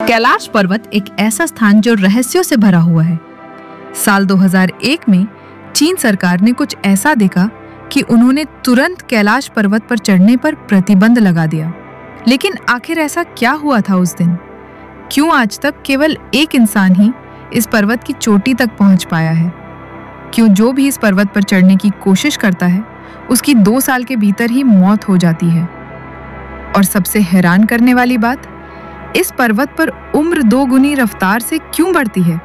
कैलाश पर्वत एक ऐसा स्थान जो रहस्यों से भरा हुआ है। साल 2001 में चीन सरकार ने कुछ ऐसा देखा कि उन्होंने तुरंत कैलाश पर्वत पर चढ़ने पर प्रतिबंध लगा दिया। लेकिन आखिर ऐसा क्या हुआ था उस दिन? क्यों आज तक केवल एक इंसान ही इस पर्वत की चोटी तक पहुंच पाया है? क्यों जो भी इस पर्वत पर चढ़ने की कोशिश करता है उसकी 2 साल के भीतर ही मौत हो जाती है? और सबसे हैरान करने वाली बात, इस पर्वत पर उम्र 2 गुनी रफ्तार से क्यों बढ़ती है?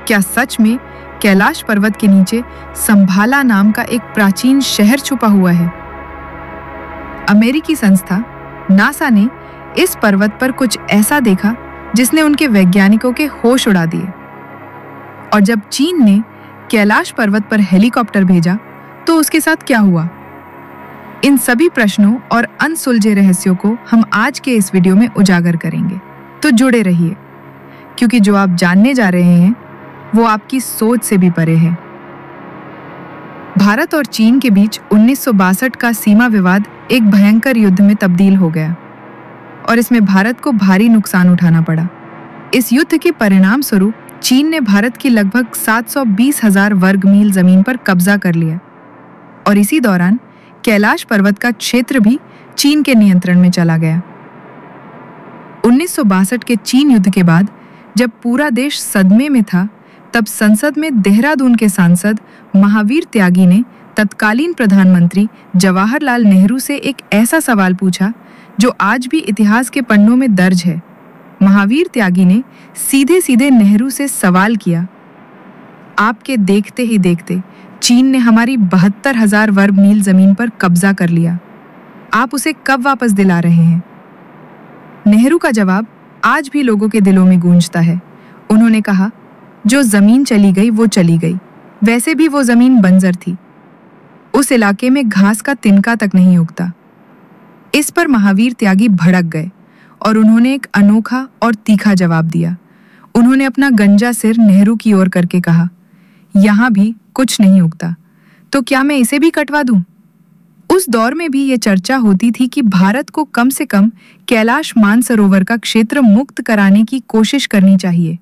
क्या सच में कैलाश पर्वत के नीचे संभाला नाम का एक प्राचीन शहर छुपा हुआ है? अमेरिकी संस्था नासा ने इस पर्वत पर कुछ ऐसा देखा जिसने उनके वैज्ञानिकों के होश उड़ा दिए। और जब चीन ने कैलाश पर्वत पर हेलीकॉप्टर भेजा तो उसके साथ क्या हुआ? इन सभी प्रश्नों और अनसुलझे रहस्यों को हम आज के इस वीडियो में उजागर करेंगे। तो जुड़े रहिए, क्योंकि जो आप जानने जा रहे हैं वो आपकी सोच से भी परे है। भारत और चीन के बीच 1962 का सीमा विवाद एक भयंकर युद्ध में तब्दील हो गया और इसमें भारत को भारी नुकसान उठाना पड़ा। इस युद्ध के परिणाम स्वरूप चीन ने भारत की लगभग 720,000 वर्ग मील जमीन पर कब्जा कर लिया और इसी दौरान कैलाश पर्वत का क्षेत्र भी चीन के नियंत्रण में चला गया। 1962 के चीन युद्ध के बाद जब पूरा देश सदमे में था, तब संसद में देहरादून के सांसद महावीर त्यागी ने तत्कालीन प्रधानमंत्री जवाहरलाल नेहरू से एक ऐसा सवाल पूछा जो आज भी इतिहास के पन्नों में दर्ज है। महावीर त्यागी ने सीधे सीधे नेहरू से सवाल किया, आपके देखते ही देखते चीन ने हमारी 72,000 वर्ग मील जमीन पर कब्जा कर लिया, आप उसे कब वापस दिला रहे हैं? नेहरू का जवाब आज भी लोगों के दिलों में गूंजता है। उन्होंने कहा, जो जमीन चली गई वो चली गई, वैसे भी वो जमीन बंजर थी, उस इलाके में घास का तिनका तक नहीं उगता। इस पर महावीर त्यागी भड़क गए और उन्होंने एक अनोखा और तीखा जवाब दिया। उन्होंने अपना गंजा सिर नेहरू की ओर करके कहा, यहाँ भी कुछ नहीं उगता, तो क्या मैं इसे भी कटवा दूं? उस दौर में भी ये चर्चा होती थी कि भारत को कम से कम कैलाश मानसरोवर का क्षेत्र मुक्त कराने की कोशिश करनी चाहिए।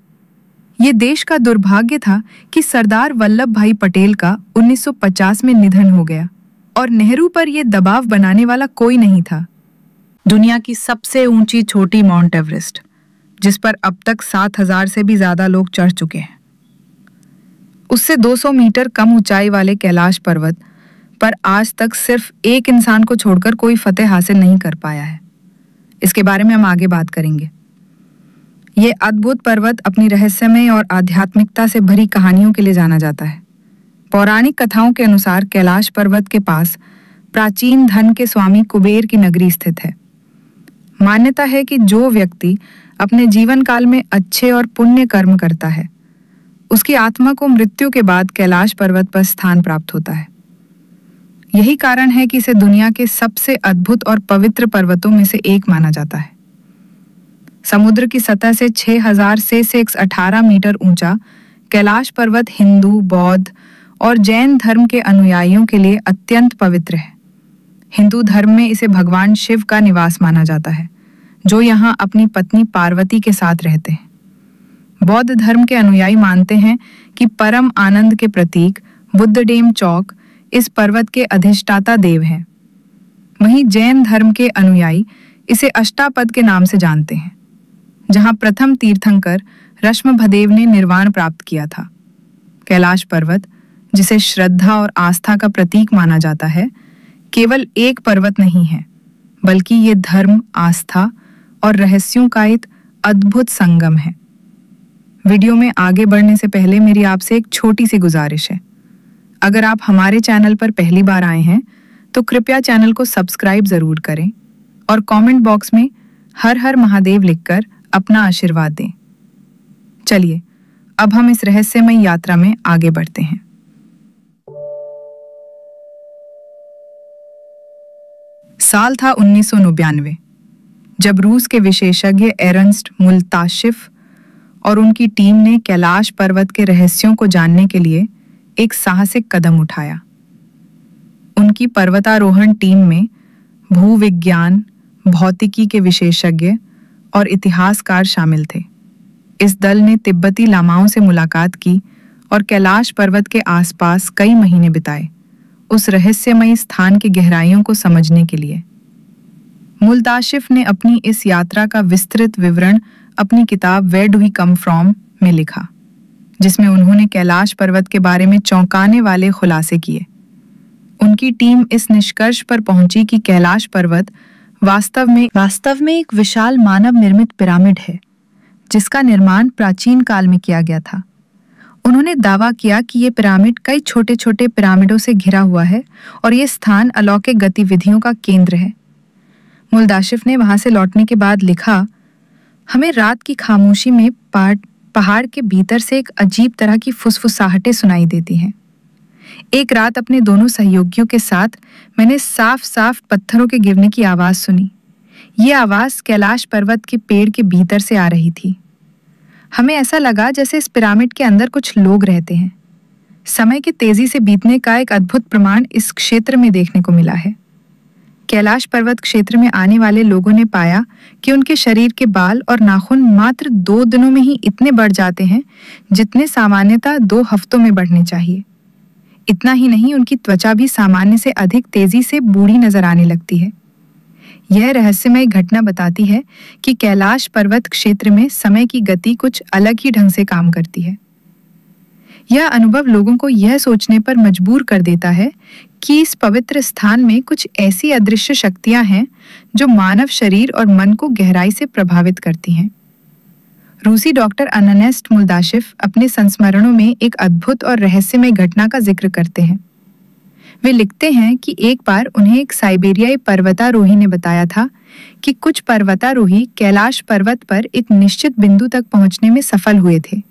ये देश का दुर्भाग्य था कि सरदार वल्लभ भाई पटेल का 1950 में निधन हो गया और नेहरू पर यह दबाव बनाने वाला कोई नहीं था। दुनिया की सबसे ऊंची चोटी माउंट एवरेस्ट, जिस पर अब तक 7,000 से भी ज्यादा लोग चढ़ चुके हैं, उससे 200 मीटर कम ऊंचाई वाले कैलाश पर्वत पर आज तक सिर्फ एक इंसान को छोड़कर कोई फतेह हासिल नहीं कर पाया है। इसके बारे में हम आगे बात करेंगे। ये अद्भुत पर्वत अपनी रहस्यमय और आध्यात्मिकता से भरी कहानियों के लिए जाना जाता है। पौराणिक कथाओं के अनुसार कैलाश पर्वत के पास प्राचीन धन के स्वामी कुबेर की नगरी स्थित है। मान्यता है कि जो व्यक्ति अपने जीवन काल में अच्छे और पुण्य कर्म करता है, उसकी आत्मा को मृत्यु के बाद कैलाश पर्वत पर स्थान प्राप्त होता है। यही कारण है कि इसे दुनिया के सबसे अद्भुत और पवित्र पर्वतों में से एक माना जाता है। समुद्र की सतह से 6,000 से 618 मीटर ऊंचा कैलाश पर्वत हिंदू, बौद्ध और जैन धर्म के अनुयायियों के लिए अत्यंत पवित्र है। हिंदू धर्म में इसे भगवान शिव का निवास माना जाता है, जो यहाँ अपनी पत्नी पार्वती के साथ रहते हैं। बौद्ध धर्म के अनुयायी मानते हैं कि परम आनंद के प्रतीक बुद्धडेम चौक इस पर्वत के अधिष्ठाता देव हैं। वहीं जैन धर्म के अनुयायी इसे अष्टापद के नाम से जानते हैं, जहां प्रथम तीर्थंकर ऋषभदेव ने निर्वाण प्राप्त किया था। कैलाश पर्वत, जिसे श्रद्धा और आस्था का प्रतीक माना जाता है, केवल एक पर्वत नहीं है, बल्कि ये धर्म, आस्था और रहस्यों का एक अद्भुत संगम है। वीडियो में आगे बढ़ने से पहले मेरी आपसे एक छोटी सी गुजारिश है। अगर आप हमारे चैनल पर पहली बार आए हैं तो कृपया चैनल को सब्सक्राइब जरूर करें और कमेंट बॉक्स में हर हर महादेव लिखकर अपना आशीर्वाद दें। चलिए अब हम इस रहस्यमय यात्रा में आगे बढ़ते हैं। साल था 1999, जब रूस के विशेषज्ञ एर्नस्ट मुल्ताशिफ और उनकी टीम ने कैलाश पर्वत के रहस्यों को जानने के लिए एक साहसिक कदम उठाया। उनकी पर्वतारोहण टीम में भूविज्ञान, भौतिकी के विशेषज्ञ और इतिहासकार शामिल थे। इस दल ने तिब्बती लामाओं से मुलाकात की और कैलाश पर्वत के आसपास कई महीने बिताए, उस रहस्यमयी स्थान की गहराइयों को समझने के लिए। मुल्ताशिफ ने अपनी इस यात्रा का विस्तृत विवरण अपनी किताब where do we come from में लिखा, जिसमें उन्होंने कैलाश पर्वत के बारे में चौंकाने वाले खुलासे किए। उनकी टीम इस निष्कर्ष पर पहुंची कि कैलाश पर्वत वास्तव में एक विशाल मानव निर्मित पिरामिड है, जिसका निर्माण प्राचीन काल में किया गया था। उन्होंने दावा किया कि ये पिरामिड कई छोटे छोटे पिरामिडों से घिरा हुआ है और ये स्थान अलौकिक गतिविधियों का केंद्र है। मुल्ताशिफ ने वहां से लौटने के बाद लिखा, हमें रात की खामोशी में पहाड़ के भीतर से एक अजीब तरह की फुसफुसाहटें सुनाई देती हैं। एक रात अपने दोनों सहयोगियों के साथ मैंने साफ साफ पत्थरों के गिरने की आवाज सुनी। ये आवाज कैलाश पर्वत के पेड़ के भीतर से आ रही थी। हमें ऐसा लगा जैसे इस पिरामिड के अंदर कुछ लोग रहते हैं। समय के तेजी से बीतने का एक अद्भुत प्रमाण इस क्षेत्र में देखने को मिला है। कैलाश पर्वत क्षेत्र में आने वाले लोगों ने पाया कि उनके शरीर के बाल और नाखून मात्र 2 दिनों में ही इतने बढ़ जाते हैं जितने सामान्यतः 2 हफ्तों में बढ़ने चाहिए। इतना ही नहीं, उनकी त्वचा भी सामान्य से अधिक तेजी से बूढ़ी नजर आने लगती है। यह रहस्यमय घटना बताती है कि कैलाश पर्वत क्षेत्र में समय की गति कुछ अलग ही ढंग से काम करती है। यह अनुभव लोगों को यह सोचने पर मजबूर कर देता है कि इस पवित्र स्थान में कुछ ऐसी अदृश्य शक्तियां हैं जो मानव शरीर और मन को गहराई से प्रभावित करती हैं। रूसी डॉक्टर अननेस्ट मुल्ताशिफ अपने संस्मरणों में एक अद्भुत और रहस्यमय घटना का जिक्र करते हैं। वे लिखते हैं कि एक बार उन्हें एक साइबेरियाई पर्वतारोही ने बताया था कि कुछ पर्वतारोही कैलाश पर्वत पर एक निश्चित बिंदु तक पहुंचने में सफल हुए थे,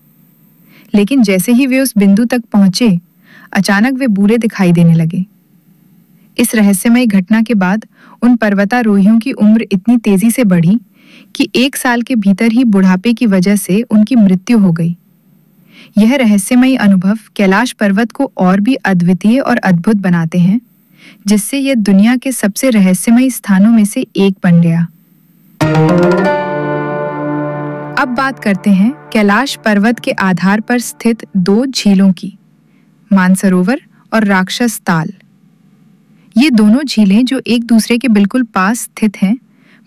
लेकिन जैसे ही वे उस बिंदु तक पहुंचे, अचानक वे बूढ़े दिखाई देने लगे। इस रहस्यमय घटना के बाद उन पर्वतारोहियों की उम्र इतनी तेजी से बढ़ी कि 1 साल के भीतर ही बुढ़ापे की वजह से उनकी मृत्यु हो गई। यह रहस्यमयी अनुभव कैलाश पर्वत को और भी अद्वितीय और अद्भुत बनाते हैं, जिससे यह दुनिया के सबसे रहस्यमयी स्थानों में से एक बन गया। अब बात करते हैं कैलाश पर्वत के आधार पर स्थित 2 झीलों की, मानसरोवर और राक्षस ताल। ये दोनों झीलें जो एक दूसरे के बिल्कुल पास स्थित हैं,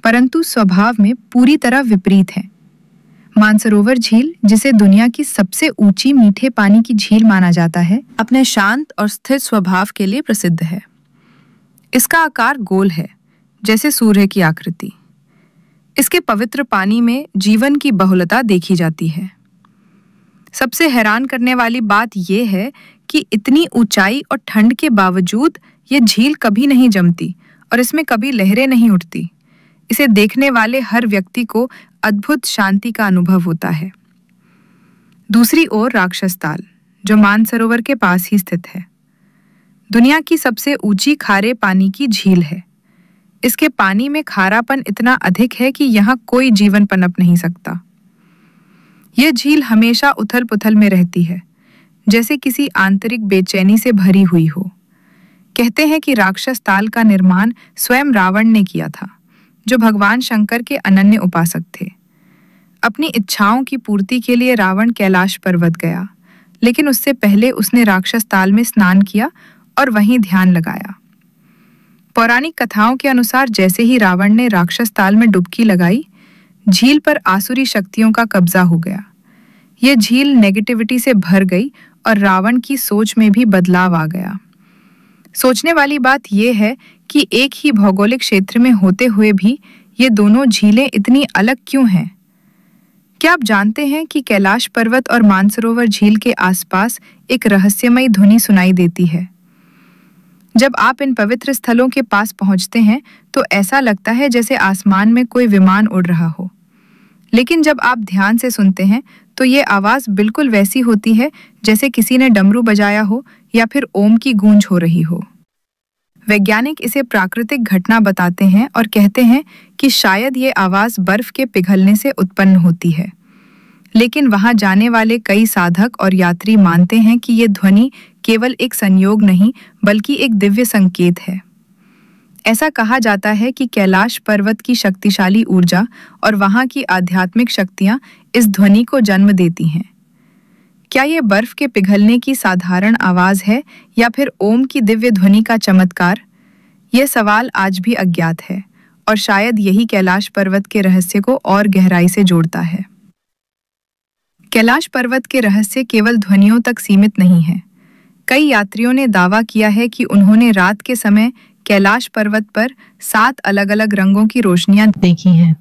परंतु स्वभाव में पूरी तरह विपरीत हैं। मानसरोवर झील, जिसे दुनिया की सबसे ऊंची मीठे पानी की झील माना जाता है, अपने शांत और स्थिर स्वभाव के लिए प्रसिद्ध है। इसका आकार गोल है, जैसे सूर्य की आकृति। इसके पवित्र पानी में जीवन की बहुलता देखी जाती है। सबसे हैरान करने वाली बात यह है कि इतनी ऊंचाई और ठंड के बावजूद ये झील कभी नहीं जमती और इसमें कभी लहरें नहीं उठती। इसे देखने वाले हर व्यक्ति को अद्भुत शांति का अनुभव होता है। दूसरी ओर राक्षस ताल, जो मानसरोवर के पास ही स्थित है, दुनिया की सबसे ऊंची खारे पानी की झील है। इसके पानी में खारापन इतना अधिक है कि यहाँ कोई जीवन पनप नहीं सकता। यह झील हमेशा उथल पुथल में रहती है, जैसे किसी आंतरिक बेचैनी से भरी हुई हो। कहते हैं कि राक्षस ताल का निर्माण स्वयं रावण ने किया था, जो भगवान शंकर के अनन्य उपासक थे। अपनी इच्छाओं की पूर्ति के लिए रावण कैलाश पर्वत गया, लेकिन उससे पहले उसने राक्षस ताल में स्नान किया और वहीं ध्यान लगाया। पौराणिक कथाओं के अनुसार जैसे ही रावण ने राक्षस ताल में डुबकी लगाई, झील पर आसुरी शक्तियों का कब्जा हो गया। यह झील नेगेटिविटी से भर गई और रावण की सोच में भी बदलाव आ गया। सोचने वाली बात यह है कि एक ही भौगोलिक क्षेत्र में होते हुए भी ये दोनों झीलें इतनी अलग क्यों हैं? क्या आप जानते हैं कि कैलाश पर्वत और मानसरोवर झील के आसपास एक रहस्यमयी ध्वनि सुनाई देती है? जब आप इन पवित्र स्थलों के पास पहुंचते हैं तो ऐसा लगता है जैसे आसमान में कोई विमान उड़ रहा हो, लेकिन जब आप ध्यान से सुनते हैं तो ये आवाज बिल्कुल वैसी होती है जैसे किसी ने डमरू बजाया हो या फिर ओम की गूंज हो रही हो। वैज्ञानिक इसे प्राकृतिक घटना बताते हैं और कहते हैं कि शायद ये आवाज बर्फ के पिघलने से उत्पन्न होती है, लेकिन वहां जाने वाले कई साधक और यात्री मानते हैं कि ये ध्वनि केवल एक संयोग नहीं बल्कि एक दिव्य संकेत है। ऐसा कहा जाता है कि कैलाश पर्वत की शक्तिशाली ऊर्जा और वहां की आध्यात्मिक शक्तियां इस ध्वनि को जन्म देती हैं। क्या ये बर्फ के पिघलने की साधारण आवाज है या फिर ओम की दिव्य ध्वनि का चमत्कार? यह सवाल आज भी अज्ञात है और शायद यही कैलाश पर्वत के रहस्य को और गहराई से जोड़ता है। कैलाश पर्वत के रहस्य केवल ध्वनियों तक सीमित नहीं है। कई यात्रियों ने दावा किया है कि उन्होंने रात के समय कैलाश पर्वत पर 7 अलग-अलग रंगों की रोशनियां देखी हैं।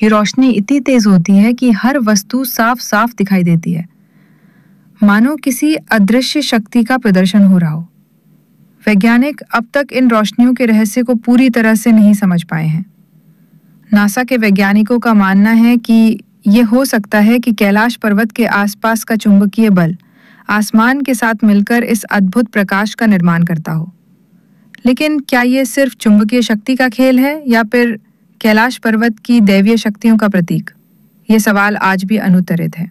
ये रोशनी इतनी तेज होती है कि हर वस्तु साफ-साफ दिखाई देती है, मानो किसी अदृश्य शक्ति का प्रदर्शन हो रहा हो। वैज्ञानिक अब तक इन रोशनियों के रहस्य को पूरी तरह से नहीं समझ पाए हैं। नासा के वैज्ञानिकों का मानना है कि ये हो सकता है कि कैलाश पर्वत के आसपास का चुंबकीय बल आसमान के साथ मिलकर इस अद्भुत प्रकाश का निर्माण करता हो। लेकिन क्या ये सिर्फ चुंबकीय शक्ति का खेल है या फिर कैलाश पर्वत की दैवीय शक्तियों का प्रतीक? ये सवाल आज भी अनुत्तरित है।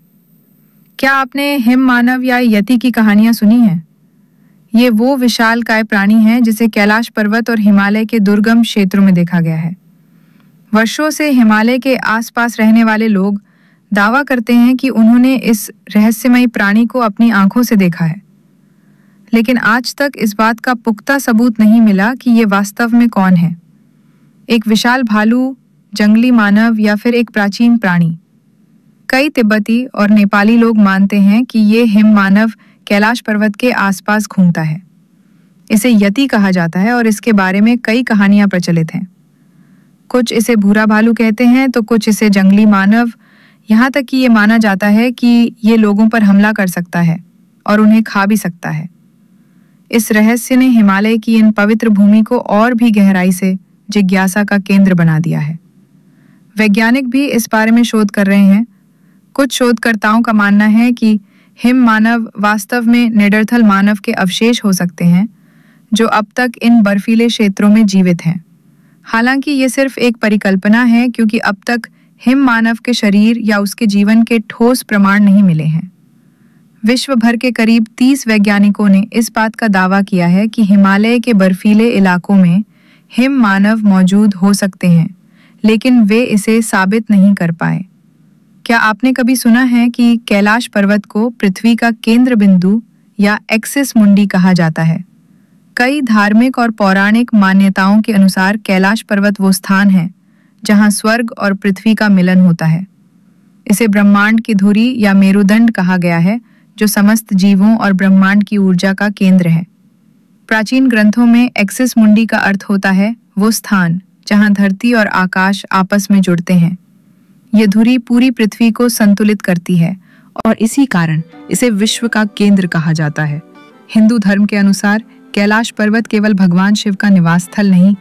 क्या आपने हिम मानव या यति की कहानियां सुनी हैं? ये वो विशालकाय प्राणी हैं जिसे कैलाश पर्वत और हिमालय के दुर्गम क्षेत्रों में देखा गया है। वर्षों से हिमालय के आसपास रहने वाले लोग दावा करते हैं कि उन्होंने इस रहस्यमयी प्राणी को अपनी आंखों से देखा है, लेकिन आज तक इस बात का पुख्ता सबूत नहीं मिला कि ये वास्तव में कौन है, एक विशाल भालू, जंगली मानव या फिर एक प्राचीन प्राणी। कई तिब्बती और नेपाली लोग मानते हैं कि ये हिम मानव कैलाश पर्वत के आसपास घूमता है। इसे यति कहा जाता है और इसके बारे में कई कहानियां प्रचलित हैं। कुछ इसे भूरा भालू कहते हैं तो कुछ इसे जंगली मानव। यहाँ तक कि ये माना जाता है कि ये लोगों पर हमला कर सकता है और उन्हें खा भी सकता है। इस रहस्य ने हिमालय की इन पवित्र भूमि को और भी गहराई से जिज्ञासा का केंद्र बना दिया है। वैज्ञानिक भी इस बारे में शोध कर रहे हैं। कुछ शोधकर्ताओं का मानना है कि हिम मानव वास्तव में नेडरथल मानव के अवशेष हो सकते हैं जो अब तक इन बर्फीले क्षेत्रों में जीवित हैं। हालांकि ये सिर्फ एक परिकल्पना है क्योंकि अब तक हिम मानव के शरीर या उसके जीवन के ठोस प्रमाण नहीं मिले हैं। विश्व भर के करीब 30 वैज्ञानिकों ने इस बात का दावा किया है कि हिमालय के बर्फीले इलाकों में हिम मानव मौजूद हो सकते हैं, लेकिन वे इसे साबित नहीं कर पाए। क्या आपने कभी सुना है कि कैलाश पर्वत को पृथ्वी का केंद्र बिंदु या एक्सिस मुंडी कहा जाता है? कई धार्मिक और पौराणिक मान्यताओं के अनुसार कैलाश पर्वत वो स्थान है जहां स्वर्ग और पृथ्वी का मिलन होता है। इसे ब्रह्मांड की धुरी या मेरुदंड कहा गया है, जो समस्त जीवों और ब्रह्मांड की ऊर्जा का केंद्र है। प्राचीन ग्रंथों में एक्सिस मुंडी का अर्थ होता है वो स्थान जहां धरती और आकाश आपस में जुड़ते हैं। ये धुरी पूरी पृथ्वी को संतुलित करती है और इसी कारण इसे विश्व का केंद्र कहा जाता है। हिंदू धर्म के अनुसार कैलाश पर्वत केवल भगवान शिव का निवास स्थल नहीं,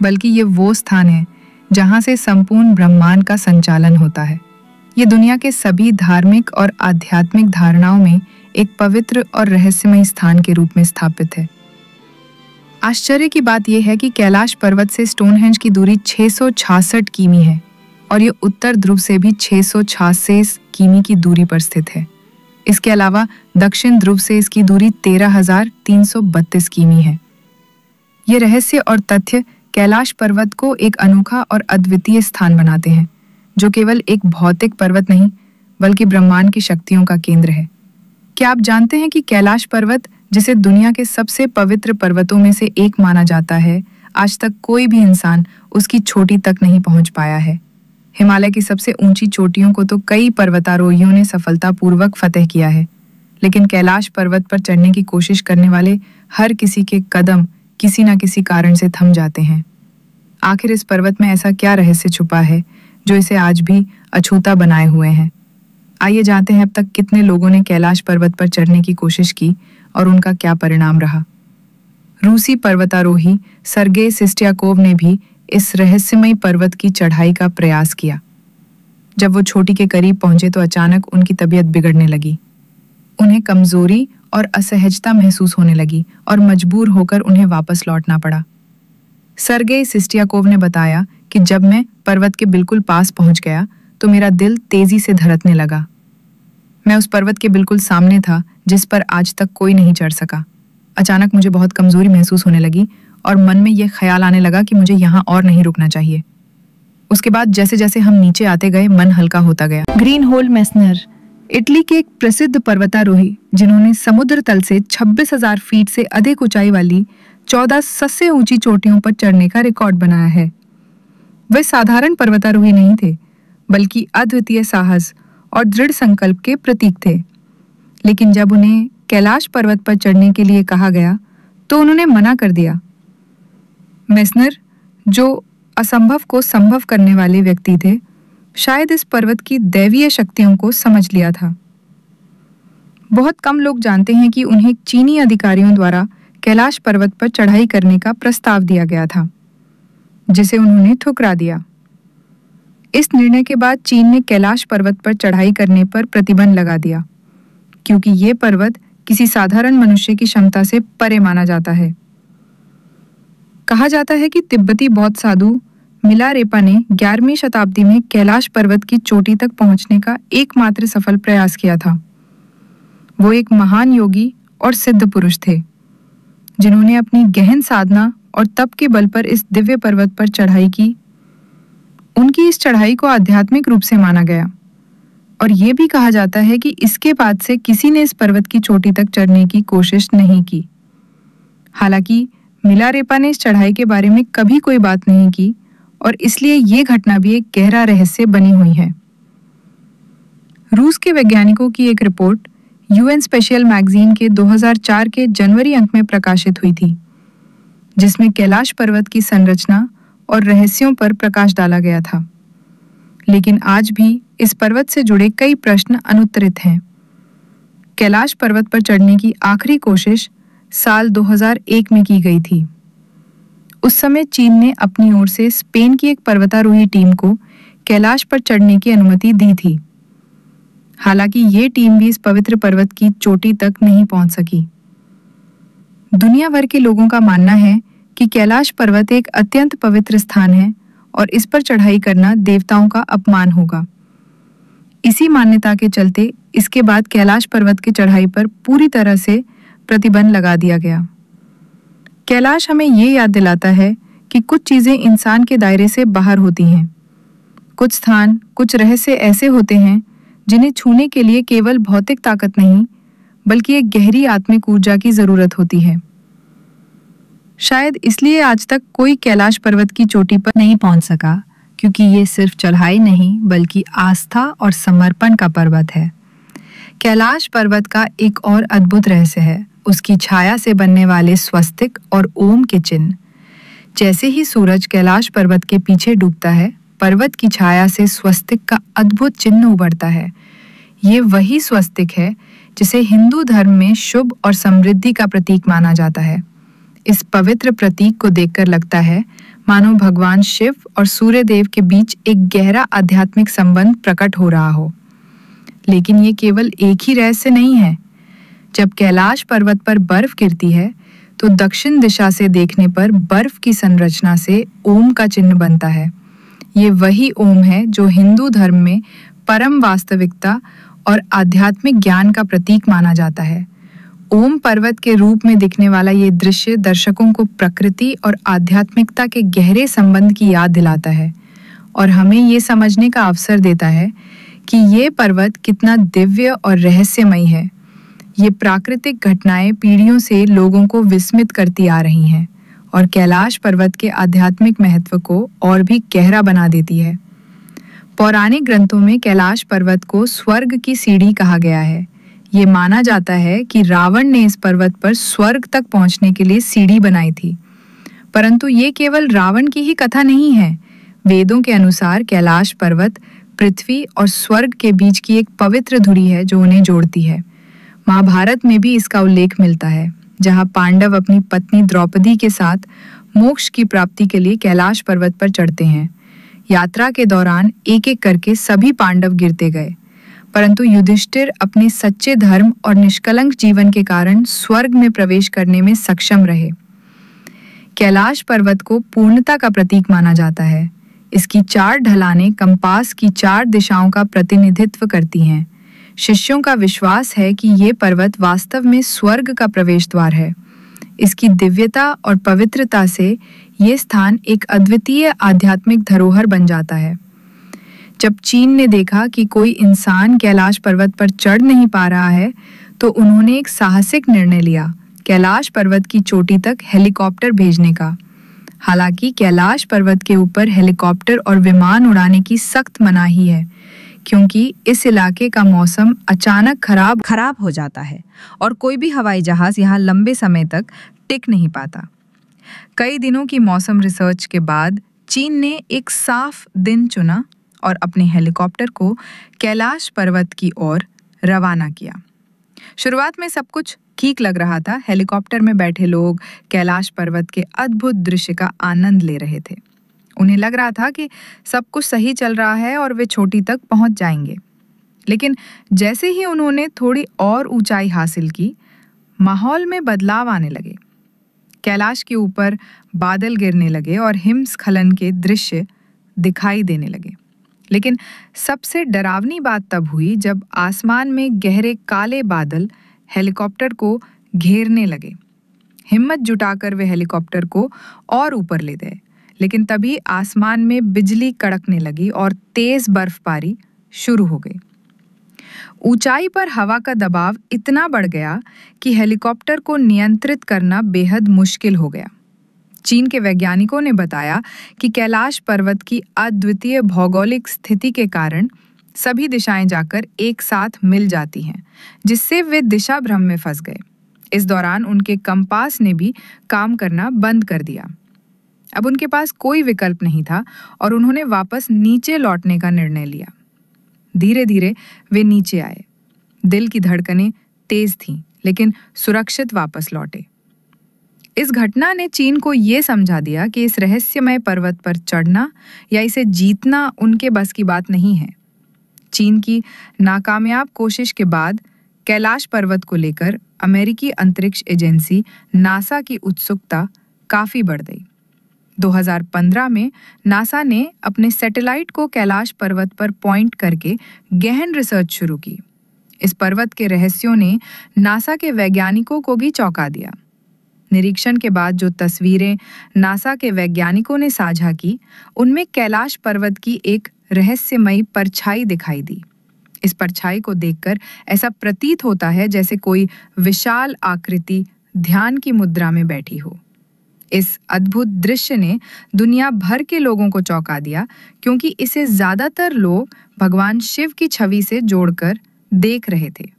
बल्कि ये वो स्थान है जहां से संपूर्ण ब्रह्मांड का संचालन होता है। ये दुनिया के सभी धार्मिक और आध्यात्मिक धारणाओं में एक पवित्र और रहस्यमय स्थान के रूप में स्थापित है। आश्चर्य की बात यह है कि कैलाश पर्वत से स्टोनहेंज की दूरी 666 किमी है और ये उत्तर ध्रुव से भी 666 किमी की दूरी पर स्थित है। इसके अलावा दक्षिण ध्रुव से इसकी दूरी 13,332 किमी है। ये रहस्य और तथ्य कैलाश पर्वत को एक अनोखा और अद्वितीय स्थान बनाते हैं, जो केवल एक भौतिक पर्वत नहीं बल्कि ब्रह्मांड की शक्तियों का केंद्र है। क्या आप जानते हैं कि कैलाश पर्वत, जिसे दुनिया के सबसे पवित्र पर्वतों में से एक माना जाता है, आज तक कोई भी इंसान उसकी चोटी तक नहीं पहुंच पाया है। हिमालय की सबसे ऊंची चोटियों को तो कई पर्वतारोहियों ने सफलतापूर्वक फतह किया है, लेकिन कैलाश पर्वत पर चढ़ने की कोशिश करने वाले हर किसी के कदम किसी न किसी कारण से थम जाते हैं। आखिर इस पर्वत में ऐसा क्या रहस्य छुपा है जो इसे आज भी अछूता बनाए हुए है? आइए जानते हैं अब तक कितने लोगों ने कैलाश पर्वत पर चढ़ने की कोशिश की और उनका क्या परिणाम रहा। रूसी पर्वतारोही सर्गेई सिस्टियाकोव ने भी इस रहस्यमय पर्वत की चढ़ाई का प्रयास किया। जब वो चोटी के करीब पहुंचे तो अचानक उनकी तबीयत बिगड़ने लगी। उन्हें कमजोरी और असहजता महसूस होने लगी और मजबूर होकर उन्हें वापस लौटना पड़ा। सर्गेई सिस्टियाकोव ने बताया कि जब मैं पर्वत के बिल्कुल पास पहुंच गया तो मेरा दिल तेजी से धड़कने लगा। मैं उस पर्वत के बिल्कुल सामने था जिस पर आज तक कोई नहीं चढ़ सका। अचानक मुझे बहुत कमजोरी महसूस होने लगी और मन में यह ख्याल आने लगा कि मुझे यहाँ और नहीं रुकना चाहिए। उसके बाद जैसे जैसे हम नीचे आते गए मन हल्का होता गया। ग्रीनहोल्ड मेसनर इटली के एक प्रसिद्ध पर्वतारोही जिन्होंने समुद्र तल से 26,000 फीट से अधिक ऊंचाई वाली 14 सबसे ऊंची चोटियों पर चढ़ने का रिकॉर्ड बनाया है। वे साधारण पर्वतारोही नहीं थे, बल्कि अद्वितीय साहस और दृढ़ संकल्प के प्रतीक थे। लेकिन जब उन्हें कैलाश पर्वत पर चढ़ने के लिए कहा गया तो उन्होंने मना कर दिया। मेसनर, जो असंभव को संभव करने वाले व्यक्ति थे, शायद इस पर्वत की दैवीय शक्तियों को समझ लिया था। बहुत कम लोग जानते हैं कि उन्हें चीनी अधिकारियों द्वारा कैलाश पर्वत पर चढ़ाई करने का प्रस्ताव दिया गया था, जिसे उन्होंने ठुकरा दिया। इस निर्णय के बाद चीन ने कैलाश पर्वत पर चढ़ाई करने पर प्रतिबंध लगा दिया, क्योंकि ये पर्वत किसी साधारण मनुष्य की क्षमता से परे माना जाता है। कहा जाता है कि तिब्बती बौद्ध साधु मिलारेपा ने 11वीं शताब्दी में कैलाश पर्वत की चोटी तक पहुंचने का एकमात्र सफल प्रयास किया था। वो एक महान योगी और सिद्ध पुरुष थे, जिन्होंने अपनी गहन साधना और तप के बल पर इस दिव्य पर्वत पर चढ़ाई की। उनकी इस चढ़ाई को आध्यात्मिक रूप से माना गया और ये भी कहा जाता है कि इसके बाद से किसी ने इस पर्वत की चोटी तक चढ़ने की कोशिश नहीं की। हालांकि मिलारेपा ने इस चढ़ाई के बारे में कभी कोई बात नहीं की और इसलिए ये घटना भी एक गहरा रहस्य बनी हुई है। रूस के वैज्ञानिकों की एक रिपोर्ट यूएन स्पेशल मैगजीन के 2004 के जनवरी अंक में प्रकाशित हुई थी, जिसमें कैलाश पर्वत की संरचना और रहस्यों पर प्रकाश डाला गया था। लेकिन आज भी इस पर्वत से जुड़े कई प्रश्न अनुत्तरित हैं। कैलाश पर्वत पर चढ़ने की आखिरी कोशिश साल 2001 में की गई थी। उस समय चीन ने अपनी ओर से स्पेन की एक पर्वतारोही टीम को कैलाश पर चढ़ने की अनुमति दी थी। हालांकि ये टीम भी इस पवित्र पर्वत की चोटी तक नहीं पहुंच सकी। दुनिया भर के लोगों का मानना है कि कैलाश पर्वत एक अत्यंत पवित्र स्थान है और इस पर चढ़ाई करना देवताओं का अपमान होगा। इसी मान्यता के चलते इसके बाद कैलाश पर्वत की चढ़ाई पर पूरी तरह से प्रतिबंध लगा दिया गया। कैलाश हमें ये याद दिलाता है कि कुछ चीजें इंसान के दायरे से बाहर होती हैं। कुछ स्थान, कुछ रहस्य ऐसे होते हैं जिन्हें छूने के लिए केवल भौतिक ताकत नहीं, बल्कि एक गहरी आत्मिक ऊर्जा की जरूरत होती है। शायद इसलिए आज तक कोई कैलाश पर्वत की चोटी पर नहीं पहुंच सका, क्योंकि ये सिर्फ चढ़ाई नहीं बल्कि आस्था और समर्पण का पर्वत है। कैलाश पर्वत का एक और अद्भुत रहस्य है उसकी छाया से बनने वाले स्वस्तिक और ओम के चिन्ह। जैसे ही सूरज कैलाश पर्वत के पीछे डूबता है, पर्वत की छाया से स्वस्तिक का अद्भुत चिन्ह उभरता है। ये वही स्वस्तिक है जिसे हिंदू धर्म में शुभ और समृद्धि का प्रतीक माना जाता है। इस पवित्र प्रतीक को देखकर लगता है मानो भगवान शिव और सूर्य देव के बीच एक गहरा आध्यात्मिक संबंध प्रकट हो रहा हो। लेकिन ये केवल एक ही रहस्य नहीं है। जब कैलाश पर्वत पर बर्फ गिरती है तो दक्षिण दिशा से देखने पर बर्फ की संरचना से ओम का चिन्ह बनता है। ये वही ओम है जो हिंदू धर्म में परम वास्तविकता और आध्यात्मिक ज्ञान का प्रतीक माना जाता है। ओम पर्वत के रूप में दिखने वाला ये दृश्य दर्शकों को प्रकृति और आध्यात्मिकता के गहरे संबंध की याद दिलाता है और हमें ये समझने का अवसर देता है कि ये पर्वत कितना दिव्य और रहस्यमयी है। ये प्राकृतिक घटनाएं पीढ़ियों से लोगों को विस्मित करती आ रही हैं और कैलाश पर्वत के आध्यात्मिक महत्व को और भी गहरा बना देती है। पौराणिक ग्रंथों में कैलाश पर्वत को स्वर्ग की सीढ़ी कहा गया है। ये माना जाता है कि रावण ने इस पर्वत पर स्वर्ग तक पहुंचने के लिए सीढ़ी बनाई थी। परंतु ये केवल रावण की ही कथा नहीं है। वेदों के अनुसार कैलाश पर्वत पृथ्वी और स्वर्ग के बीच की एक पवित्र धुरी है जो उन्हें जोड़ती है। महाभारत में भी इसका उल्लेख मिलता है, जहां पांडव अपनी पत्नी द्रौपदी के साथ मोक्ष की प्राप्ति के लिए कैलाश पर्वत पर चढ़ते हैं। यात्रा के दौरान एक एक करके सभी पांडव गिरते गए, परंतु युधिष्ठिर अपने सच्चे धर्म और निष्कलंक जीवन के कारण स्वर्ग में प्रवेश करने में सक्षम रहे। कैलाश पर्वत को पूर्णता का प्रतीक माना जाता है। इसकी 4 ढलानें कंपास की 4 दिशाओं का प्रतिनिधित्व करती हैं। शिष्यों का विश्वास है कि ये पर्वत वास्तव में स्वर्ग का प्रवेश द्वार है। इसकी दिव्यता और पवित्रता से ये स्थान एक अद्वितीय आध्यात्मिक धरोहर बन जाता है। जब चीन ने देखा कि कोई इंसान कैलाश पर्वत पर चढ़ नहीं पा रहा है, तो उन्होंने एक साहसिक निर्णय लिया, कैलाश पर्वत की चोटी तक हेलीकॉप्टर भेजने का। हालांकि कैलाश पर्वत के ऊपर हेलीकॉप्टर और विमान उड़ाने की सख्त मनाही है, क्योंकि इस इलाके का मौसम अचानक खराब हो जाता है और कोई भी हवाई जहाज यहाँ लंबे समय तक टिक नहीं पाता। कई दिनों की मौसम रिसर्च के बाद चीन ने एक साफ दिन चुना और अपने हेलीकॉप्टर को कैलाश पर्वत की ओर रवाना किया। शुरुआत में सब कुछ ठीक लग रहा था। हेलीकॉप्टर में बैठे लोग कैलाश पर्वत के अद्भुत दृश्य का आनंद ले रहे थे। उन्हें लग रहा था कि सब कुछ सही चल रहा है और वे चोटी तक पहुंच जाएंगे। लेकिन जैसे ही उन्होंने थोड़ी और ऊंचाई हासिल की, माहौल में बदलाव आने लगे। कैलाश के ऊपर बादल गिरने लगे और हिमस्खलन के दृश्य दिखाई देने लगे। लेकिन सबसे डरावनी बात तब हुई जब आसमान में गहरे काले बादल हेलीकॉप्टर को घेरने लगे। हिम्मत जुटाकर वे हेलीकॉप्टर को और ऊपर ले गए, लेकिन तभी आसमान में बिजली कड़कने लगी और तेज बर्फबारी शुरू हो गई। ऊंचाई पर हवा का दबाव इतना बढ़ गया कि हेलीकॉप्टर को नियंत्रित करना बेहद मुश्किल हो गया। चीन के वैज्ञानिकों ने बताया कि कैलाश पर्वत की अद्वितीय भौगोलिक स्थिति के कारण सभी दिशाएं जाकर एक साथ मिल जाती हैं, जिससे वे दिशा भ्रम में फंस गए। इस दौरान उनके कंपास ने भी काम करना बंद कर दिया। अब उनके पास कोई विकल्प नहीं था और उन्होंने वापस नीचे लौटने का निर्णय लिया। धीरे धीरे वे नीचे आए। दिल की धड़कनें तेज थीं, लेकिन सुरक्षित वापस लौटे। इस घटना ने चीन को ये समझा दिया कि इस रहस्यमय पर्वत पर चढ़ना या इसे जीतना उनके बस की बात नहीं है। चीन की नाकामयाब कोशिश के बाद कैलाश पर्वत को लेकर अमेरिकी अंतरिक्ष एजेंसी नासा की उत्सुकता काफी बढ़ गई। 2015 में नासा ने अपने सैटेलाइट को कैलाश पर्वत पर पॉइंट करके गहन रिसर्च शुरू की। इस पर्वत के रहस्यों ने नासा के वैज्ञानिकों को भी चौंका दिया। निरीक्षण के बाद जो तस्वीरें नासा के वैज्ञानिकों ने साझा की, उनमें कैलाश पर्वत की एक रहस्यमयी परछाई दिखाई दी। इस परछाई को देखकर ऐसा प्रतीत होता है जैसे कोई विशाल आकृति ध्यान की मुद्रा में बैठी हो। इस अद्भुत दृश्य ने दुनिया भर के लोगों को चौंका दिया, क्योंकि इसे ज्यादातर लोग भगवान शिव की छवि से जोड़कर देख रहे थे।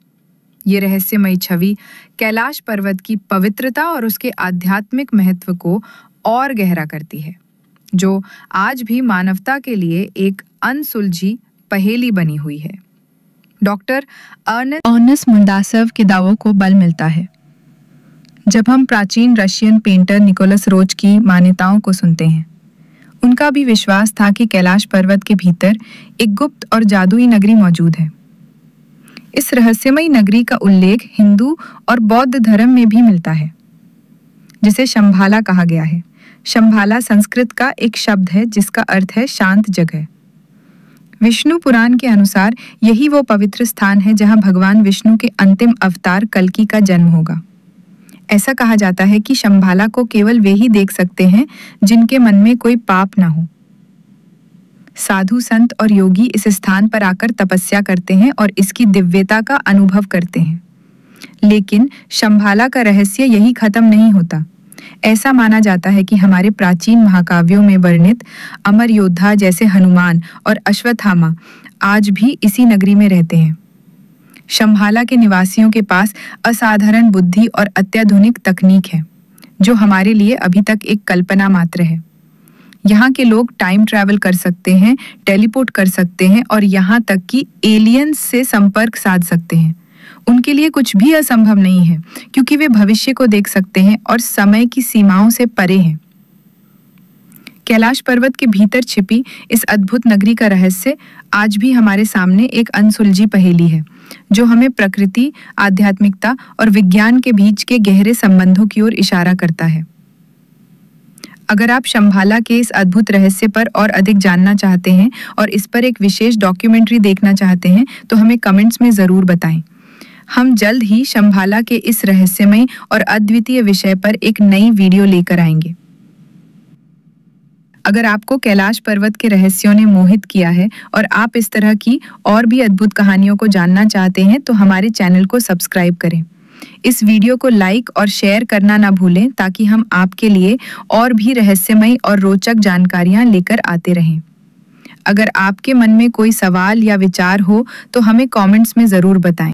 ये रहस्यमयी छवि कैलाश पर्वत की पवित्रता और उसके आध्यात्मिक महत्व को और गहरा करती है, जो आज भी मानवता के लिए एक अनसुलझी पहेली बनी हुई है। डॉक्टर अर्नेस्ट मुंडासव के दावों को बल मिलता है। जब हम प्राचीन रशियन पेंटर निकोलस रोच की मान्यताओं को सुनते हैं, उनका भी विश्वास था कि कैलाश पर्वत के भीतर एक गुप्त और जादुई नगरी मौजूद है। इस रहस्यमयी नगरी का उल्लेख हिंदू और बौद्ध धर्म में भी मिलता है, जिसे शंभाला कहा गया है। शंभाला संस्कृत का एक शब्द है जिसका अर्थ है शांत जगह। विष्णु पुराण के अनुसार यही वो पवित्र स्थान है जहां भगवान विष्णु के अंतिम अवतार कल्कि का जन्म होगा। ऐसा कहा जाता है कि शंभाला को केवल वे ही देख सकते हैं जिनके मन में कोई पाप ना हो। साधु संत और योगी इस स्थान पर आकर तपस्या करते हैं और इसकी दिव्यता का अनुभव करते हैं। लेकिन शंभाला का रहस्य यही खत्म नहीं होता। ऐसा माना जाता है कि हमारे प्राचीन महाकाव्यों में वर्णित अमर योद्धा जैसे हनुमान और अश्वत्थामा आज भी इसी नगरी में रहते हैं। शंभाला के निवासियों के पास असाधारण बुद्धि और अत्याधुनिक तकनीक है, जो हमारे लिए अभी तक एक कल्पना मात्र है। यहाँ के लोग टाइम ट्रैवल कर सकते हैं, टेलीपोर्ट कर सकते हैं और यहाँ तक कि एलियंस से संपर्क साध सकते हैं। उनके लिए कुछ भी असंभव नहीं है, क्योंकि वे भविष्य को देख सकते हैं और समय की सीमाओं से परे हैं। कैलाश पर्वत के भीतर छिपी इस अद्भुत नगरी का रहस्य आज भी हमारे सामने एक अनसुलझी पहेली है, जो हमें प्रकृति, आध्यात्मिकता और विज्ञान के बीच के गहरे संबंधों की ओर इशारा करता है। अगर आप शंभाला के इस अद्भुत रहस्य पर और अधिक जानना चाहते हैं और इस पर एक विशेष डॉक्यूमेंट्री देखना चाहते हैं, तो हमें कमेंट्स में ज़रूर बताएं। हम जल्द ही शंभाला के इस रहस्यमय और अद्वितीय विषय पर एक नई वीडियो लेकर आएंगे। अगर आपको कैलाश पर्वत के रहस्यों ने मोहित किया है और आप इस तरह की और भी अद्भुत कहानियों को जानना चाहते हैं तो हमारे चैनल को सब्सक्राइब करें। इस वीडियो को लाइक और शेयर करना ना भूलें ताकि हम आपके लिए और भी रहस्यमय और रोचक जानकारियां लेकर आते रहें। अगर आपके मन में कोई सवाल या विचार हो तो हमें कमेंट्स में ज़रूर बताएं।